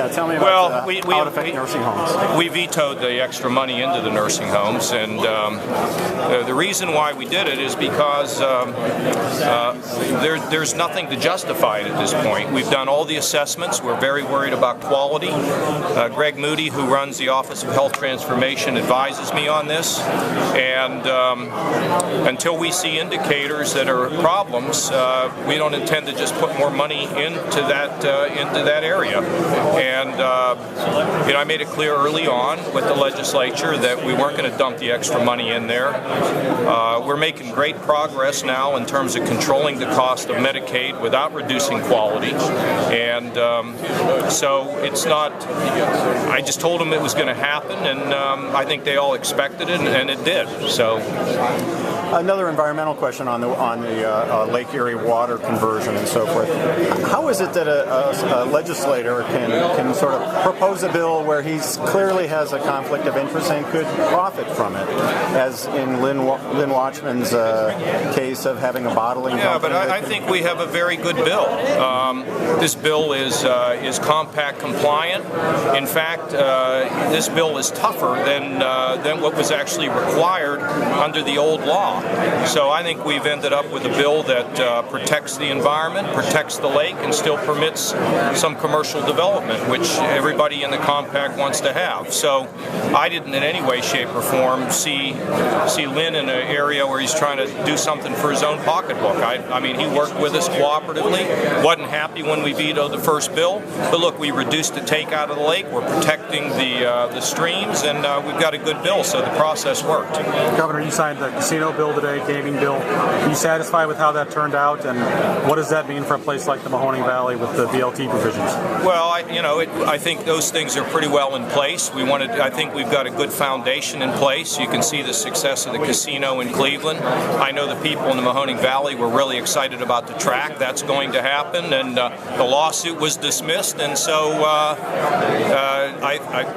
Yeah, tell me about how it affects nursing homes. We vetoed the extra money into the nursing homes, and the reason why we did it is because there's nothing to justify it at this point. We've done all the assessments. We're very worried about quality. Greg Moody, who runs the Office of Health Transformation, advises me on this, and until we see indicators that are problems, we don't intend to just put more money into that area. And I made it clear early on with the legislature that we weren't going to dump the extra money in there. We're making great progress now in terms of controlling the cost of Medicaid without reducing quality, and so it's not. I just told them it was going to happen, and I think they all expected it, and it did. So. Another environmental question on the Lake Erie water conversion and so forth. How is it that a legislator can sort of propose a bill where he clearly has a conflict of interest and could profit from it, as in Lynn Wachtmann's case of having a bottling company? Yeah, but I think we have a very good bill. This bill is compact compliant. In fact, this bill is tougher than what was actually required under the old law. So I think we've ended up with a bill that protects the environment, protects the lake, and still permits some commercial development, which everybody in the compact wants to have. So I didn't in any way, shape, or form see Lynn in an area where he's trying to do something for his own pocketbook. I mean, he worked with us cooperatively, wasn't happy when we vetoed the first bill, but look, we reduced the take out of the lake, we're protecting the streams, and we've got a good bill, so the process worked. Governor, you signed the casino bill today, gaming bill. Are you satisfied with how that turned out, and what does that mean for a place like the Mahoning Valley with the VLT provisions? Well, I think those things are pretty well in place. I think we've got a good foundation in place. You can see the success of the casino in Cleveland. I know the people in the Mahoning Valley were really excited about the track. That's going to happen, and the lawsuit was dismissed, and so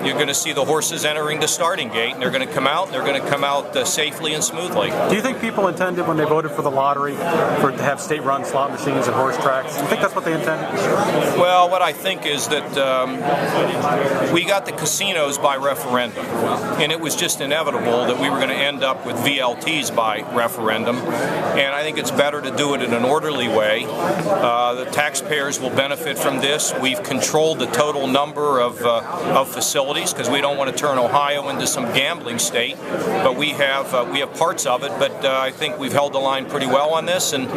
you're going to see the horses entering the starting gate, and they're going to come out. They're going to come out safely and smoothly. Do you think people intended when they voted for the lottery to have state-run slot machines and horse tracks? Do you think that's what they intended? Well, what I think is that we got the casinos by referendum, and it was just inevitable that we were going to end up with VLTs by referendum, and I think it's better to do it in an orderly way. The taxpayers will benefit from this. We've controlled the total number of facilities because we don't want to turn Ohio into some gambling state, but we have parts of it, but I think we've held the line pretty well on this, and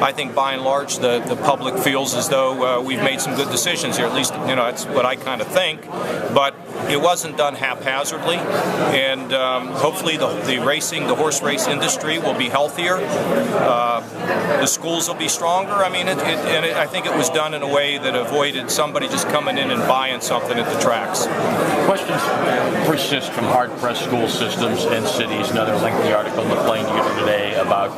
I think by and large the public feels as though we've made some good decisions here. At least, that's what I kind of think, but it wasn't done haphazardly, and hopefully the horse race industry will be healthier. The schools will be stronger. I mean, I think it was done in a way that avoided somebody just coming in and buying something at the tracks. Questions persist from hard-pressed school systems and cities. Another lengthy article in the Plain Dealer today about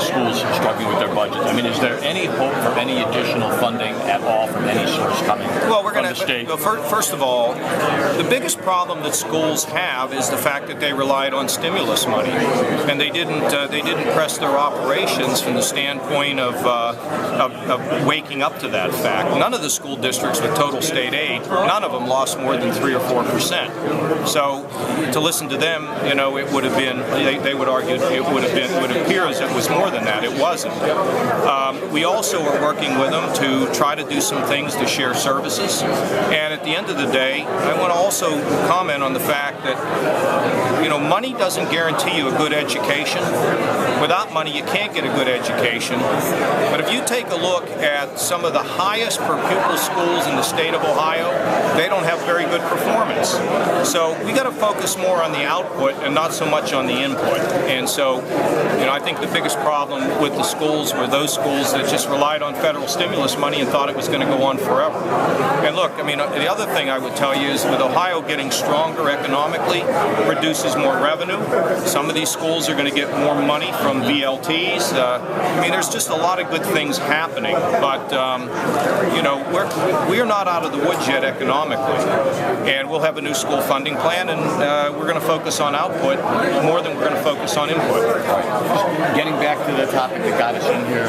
schools struggling with their budgets. I mean, is there any hope for any additional funding at all from any source coming from the state? Well, first of all, the biggest problem that schools have is the fact that they relied on stimulus money, and they didn't press their operations from the standpoint of waking up to that fact. None of the school districts with total state aid, none of them lost more than 3 or 4%. So to listen to them, it would have been. They would argue it would appear as it was more than that. It wasn't. We also are working with them to try to do some things to share services, and at the end of the day, I want to also comment on the fact that money doesn't guarantee you a good education. Without money, you can't get a good education. But if you take a look at some of the highest per pupil schools in the state of Ohio, they don't have very good performance. So we got to focus more on the output and not so much on the input. And so, I think the biggest problem with the schools were those schools that just relied on federal stimulus money and thought it was going to go on forever. And look, the other thing I would tell you is with Ohio getting stronger economically, produces more revenue. Some of these schools are going to get more money from VLTs. There's just a lot of good things happening, but we're not out of the woods yet economically, and we'll have a new school funding plan, and we're going to focus on output more than we're going to focus on input. Getting back to the topic that got us in here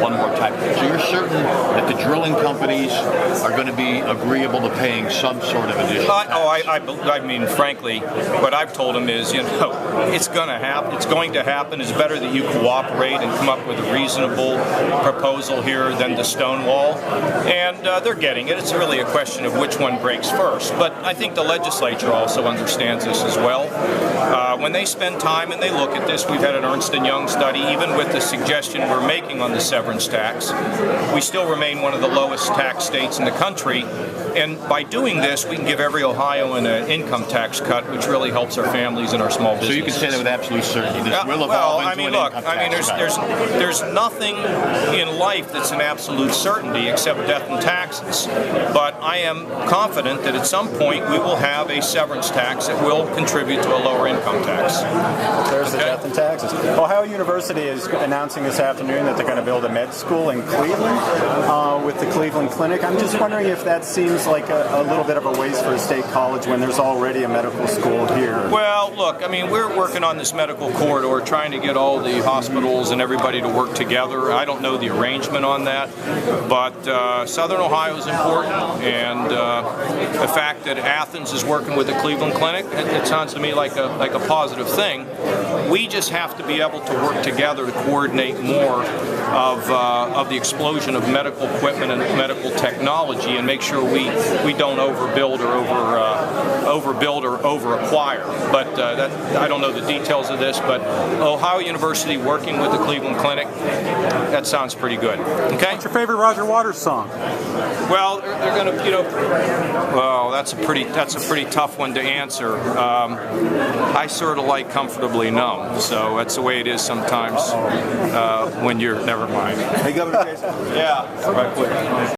one more time. So you're certain that the drilling companies are going to be agreeable to paying some sort of additional tax? I mean, frankly, what I've told them is, it's going to happen. It's going to happen. It's better that you cooperate and come up with a reasonable proposal here than to stonewall. And they're getting it. It's really a question of which one breaks first. But I think the legislature also understands this as well. When they spend time and they look at this, we've had an Ernst & Young study, even with the suggestion we're making on the severance tax, we still remain one of the lowest tax states in the country. And by doing this, we can give every Ohioan an income tax cut, which really helps our families and our small businesses. So you can say that with absolute certainty. This will evolve into an income tax cut. There's nothing in life that's an absolute certainty except death and taxes. But I am confident that at some point we will have a severance tax that will contribute to a lower income tax. There's the death and taxes. Ohio University is announcing this afternoon that they're going to build a med school in Cleveland with the Cleveland Clinic. I'm just wondering if that seems like a little bit of a waste for a state college when there's already a medical school here. Well, look, I mean, we're working on this medical corridor, trying to get all the hospitals and everybody to work together. I don't know the arrangement on that, but Southern Ohio is important, and the fact that Athens is working with the Cleveland Clinic, it sounds to me like a positive thing. We just have to be able to work together to coordinate more of the explosion of medical equipment and medical technology, and make sure we don't overbuild or over-acquire. But I don't know the details of this, but Ohio University working with the Cleveland Clinic, that sounds pretty good. Okay? What's your favorite Roger Waters song? Well, they're going to, well, that's a pretty tough one to answer. I sort of like Comfortably Numb, so that's the way it is sometimes when you're, never mind. Hey, Governor Kasich. Yeah, right quick.